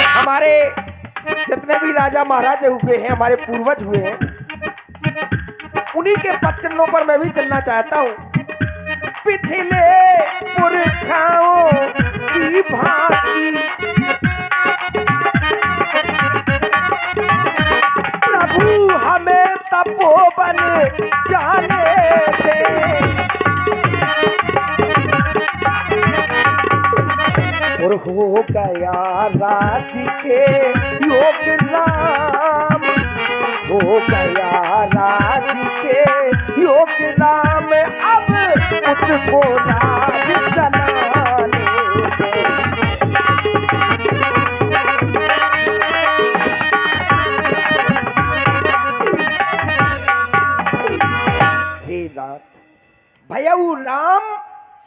हमारे जितने भी राजा महाराजा हुए हैं, हमारे पूर्वज हुए हैं, उन्हीं के पद चिन्हों पर मैं भी चलना चाहता हूँ। पिछले पुरखाओं की भांति प्रभु हमें तपोवन जाने दे। और हो गया राज्य के योग राम, हो गया राज्य के योग राम, अब उसको राज चलाने हे नाथ भयऊ राम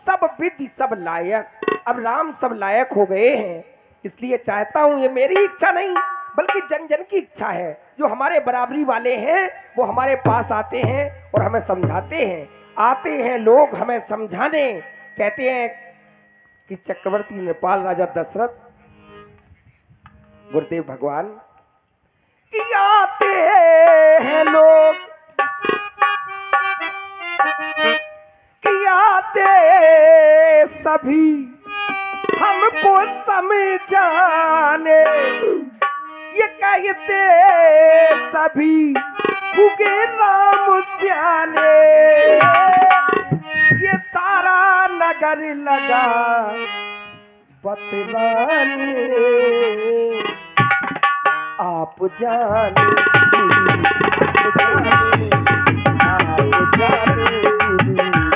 सब विधि सब लायक। अब राम सब लायक हो गए हैं, इसलिए चाहता हूं, ये मेरी इच्छा नहीं बल्कि जन जन की इच्छा है। जो हमारे बराबरी वाले हैं वो हमारे पास आते हैं और हमें समझाते हैं। आते हैं लोग हमें समझाने, कहते हैं कि चक्रवर्ती नेपाल राजा दशरथ गुरुदेव भगवान कि आते हैं लोग कि आते सभी हमको समझाने, ये कहते सभी भूखे राम सियाने। ये सारा नगर लगा बतलाने, आप जाने आप जाने आप जाने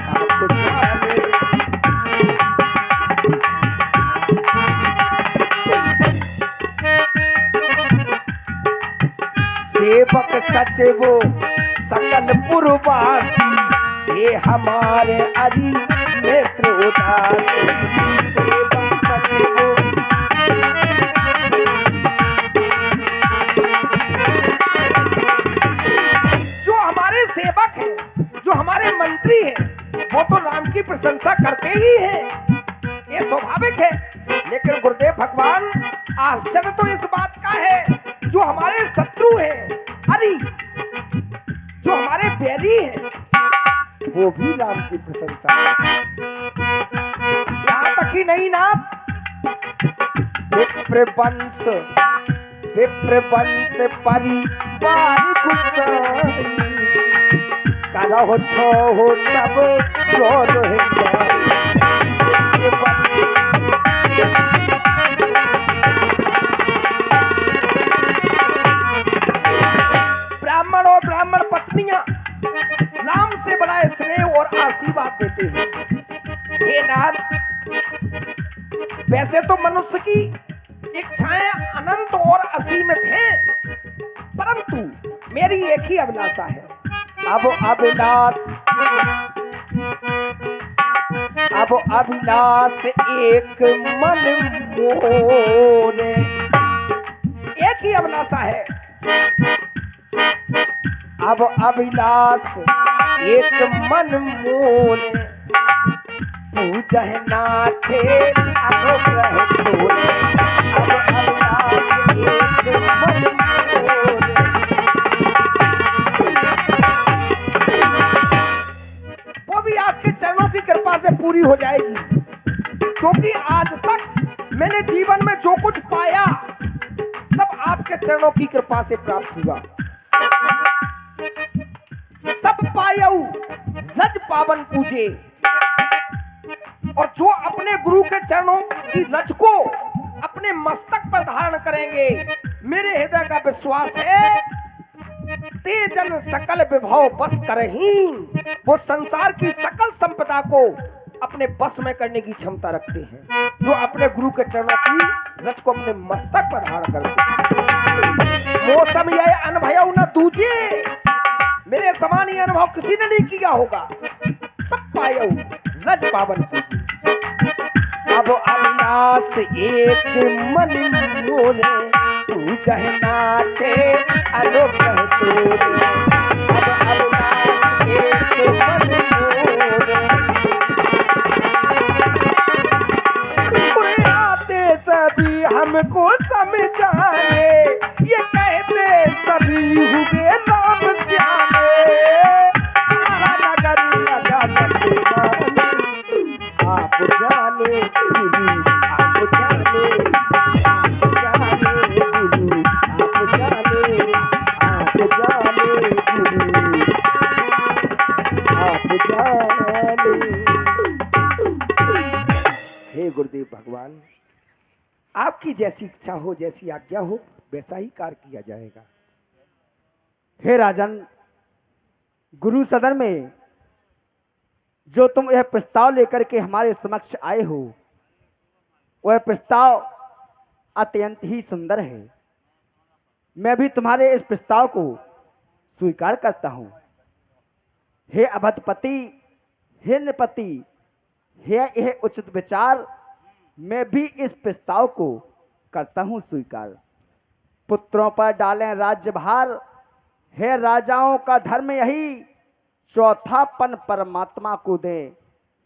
आप जाने। सेवक सचिव सकल पुरवासी, ये हमारे अरि नेत्र उदासी। सेवक सचिव जो हमारे सेवक हैं, जो हमारे मंत्री हैं, वो तो राम की प्रशंसा करते ही हैं, ये स्वाभाविक है। लेकिन गुरुदेव भगवान आश्चर्य तो इस बात का है, जो हमारे शत्रु हैं, अरे जो हमारे बैरी हैं, वो भी राम की प्रशंसा। यहाँ तक ही नहीं ना, विप्रवंश परिवार गुसाई, करहो छो सब जोर ब्राह्मण और ब्राह्मण पत्नियां राम से बड़ा स्नेह और आशीर्वाद देते हैं। हे नाथ, वैसे तो मनुष्य की इच्छाएं अनंत और असीमित हैं, परंतु मेरी एक ही अभिलाषा है। अब अभिलाष एक मन मोरे, एक ही अभिलाषा है। अब अभिलाष एक मन मोरे, पूजह नाथे अनुग्रह तोरे। अब अभिलाष एक मन मोरे, वो भी आपके चरणों की कृपा से पूरी हो जाएगी। क्योंकि आज तक मैंने जीवन में जो कुछ पाया सब आपके चरणों की कृपा से प्राप्त हुआ। सब पायऊ रज पावन पूजे, और जो अपने गुरु के चरणों की रज को अपने मस्तक पर धारण करेंगे, मेरे हृदय का विश्वास है तेजन सकल विभव बस करहीं, वो संसार की सकल संपदा को अपने बस में करने की क्षमता रखते हैं, जो अपने गुरु के चरणों की रज को अपने मस्तक पर धारण करते हैं। मौसम यह अनुभव न दूजे, मेरे समान ही अनुभव किसी ने नहीं किया होगा। सब पायो रज पावन पूजी। अब अविनाश एक मन मोरे, तू कहनाते अनुग्रह तोरे। अब अविनाश एक मन मोरे, पूरे आते राम को समझाने, ये कहते सभी हुए राम श्यामे। सारा नगर लगा नंदे माने, आप जाने गुरु आप जाने, आप जाने गुरु आप जाने, आप जाने गुरु आप जाने। हे गुरुदेव भगवान, आपकी जैसी इच्छा हो, जैसी आज्ञा हो, वैसा ही कार्य किया जाएगा। हे राजन, गुरु सदन में जो तुम यह प्रस्ताव लेकर के हमारे समक्ष आए हो, वह प्रस्ताव अत्यंत ही सुंदर है। मैं भी तुम्हारे इस प्रस्ताव को स्वीकार करता हूं। हे अभद्रपति, हे नृपति, हे यह उचित विचार, मैं भी इस प्रस्ताव को करता हूं स्वीकार। पुत्रों पर डालें राज्य भार, हे राजाओं का धर्म यही, चौथापन परमात्मा को दें,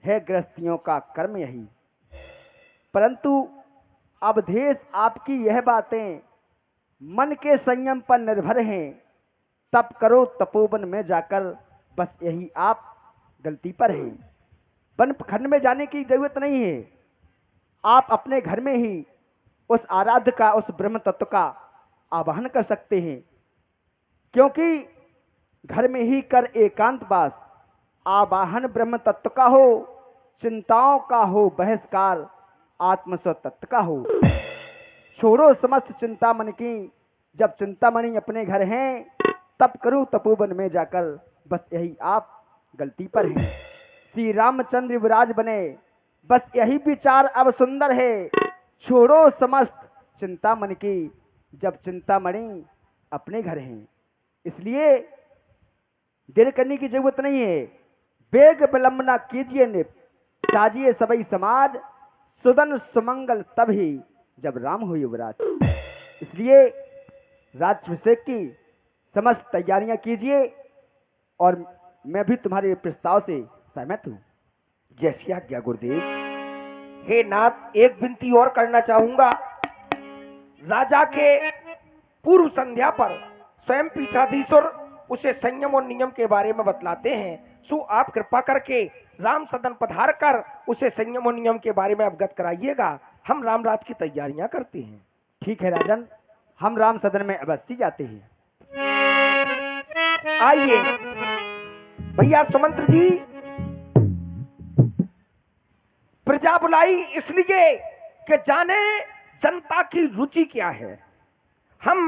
है गृहस्थियों का कर्म यही। परंतु अवधेश आपकी यह बातें मन के संयम पर निर्भर हैं। तप करो तपोवन में जाकर, बस यही आप गलती पर हैं। वन खंड में जाने की जरूरत नहीं है, आप अपने घर में ही उस आराध्य का, उस ब्रह्म तत्व का आवाहन कर सकते हैं। क्योंकि घर में ही कर एकांत वास, आवाहन ब्रह्म तत्व का हो, चिंताओं का हो बहिष्कार, आत्म स्वतत्व का हो। छोड़ो समस्त चिंता मन की, जब चिंतामणि अपने घर हैं, तब करूं तपोवन में जाकर, बस यही आप गलती पर हैं। श्री रामचंद्र युवराज बने, बस यही विचार अब सुंदर है। छोड़ो समस्त चिंता मन की, जब चिंतामणि अपने घर हैं। इसलिए देर करने की जरूरत नहीं है, बेग विलंब ना कीजिए निप, साजिए सबई समाज, सुदन सुमंगल तभी जब राम हो युवराज। इसलिए राज्याभिषेक की समस्त तैयारियां कीजिए, और मैं भी तुम्हारे प्रस्ताव से सहमत हूं। जैसी आज्ञा गुरुदेव। हे नाथ, एक विनती और करना चाहूंगा। राजा के पूर्व संध्या पर स्वयं पीठाधीश्वर उसे संयम और नियम के बारे में बतलाते हैं। सो आप कृपा करके राम सदन पधार कर उसे संयम और नियम के बारे में अवगत कराइएगा। हम रामराज की तैयारियां करते हैं। ठीक है राजन, हम राम सदन में अवश्य जाते हैं। आइए भैया सुमंत्र जी, प्रजा बुलाई इसलिए कि जाने जनता की रुचि क्या है। हम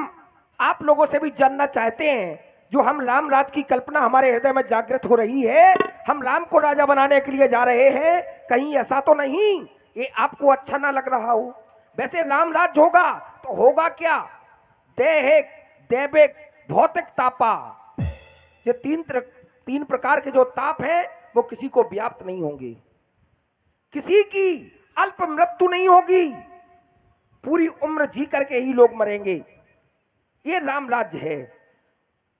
आप लोगों से भी जानना चाहते हैं, जो हम राम राज की कल्पना हमारे हृदय में जागृत हो रही है, हम राम को राजा बनाने के लिए जा रहे हैं, कहीं ऐसा तो नहीं ये आपको अच्छा ना लग रहा हो। वैसे राम राज होगा तो होगा क्या, देहिक दैविक भौतिक तापा, ये तीन प्रकार के जो ताप हैं वो किसी को व्याप्त नहीं होंगे, किसी की अल्प मृत्यु नहीं होगी, पूरी उम्र जी करके ही लोग मरेंगे। ये राम राज्य है।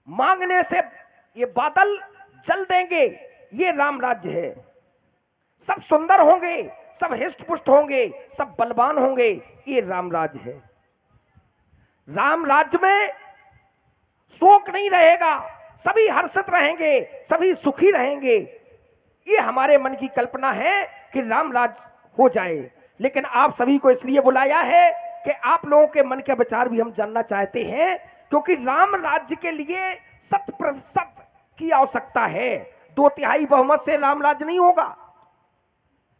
मांगने से ये बादल जल देंगे, ये राम राज्य है। सब सुंदर होंगे, सब हिष्ट पुष्ट होंगे, सब बलवान होंगे, ये राम राज्य है। राम राज्य में शोक नहीं रहेगा, सभी हर्षित रहेंगे, सभी सुखी रहेंगे। ये हमारे मन की कल्पना है कि राम राज्य हो जाए। लेकिन आप सभी को इसलिए बुलाया है कि आप लोगों के मन के विचार भी हम जानना चाहते हैं, क्योंकि राम राज्य के लिए 100% की आवश्यकता है। 2/3 बहुमत से राम राज्य नहीं होगा।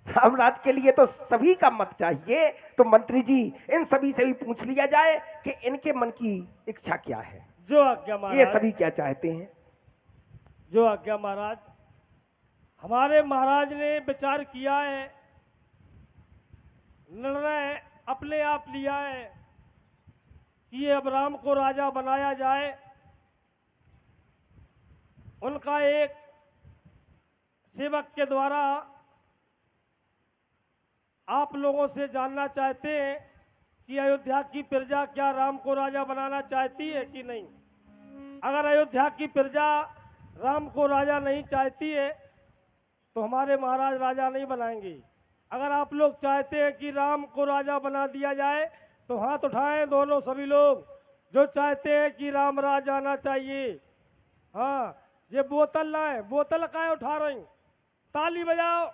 राम राज्य के लिए तो सभी का मत चाहिए। तो मंत्री जी, इन सभी से भी पूछ लिया जाए कि इनके मन की इच्छा क्या है। जो आज्ञा महाराज। ये सभी क्या चाहते हैं। जो आज्ञा महाराज। हमारे महाराज ने विचार किया है, निर्णय अपने आप लिया है कि ये अब राम को राजा बनाया जाए। उनका एक सेवक के द्वारा आप लोगों से जानना चाहते हैं कि अयोध्या की प्रजा क्या राम को राजा बनाना चाहती है कि नहीं। अगर अयोध्या की प्रजा राम को राजा नहीं चाहती है तो हमारे महाराज राजा नहीं बनाएंगे। अगर आप लोग चाहते हैं कि राम को राजा बना दिया जाए तो हाथ उठाएं दोनों सभी लोग जो चाहते हैं कि राम राज आना चाहिए। हाँ, ये बोतल लाए, बोतल काहे उठा रही, ताली बजाओ।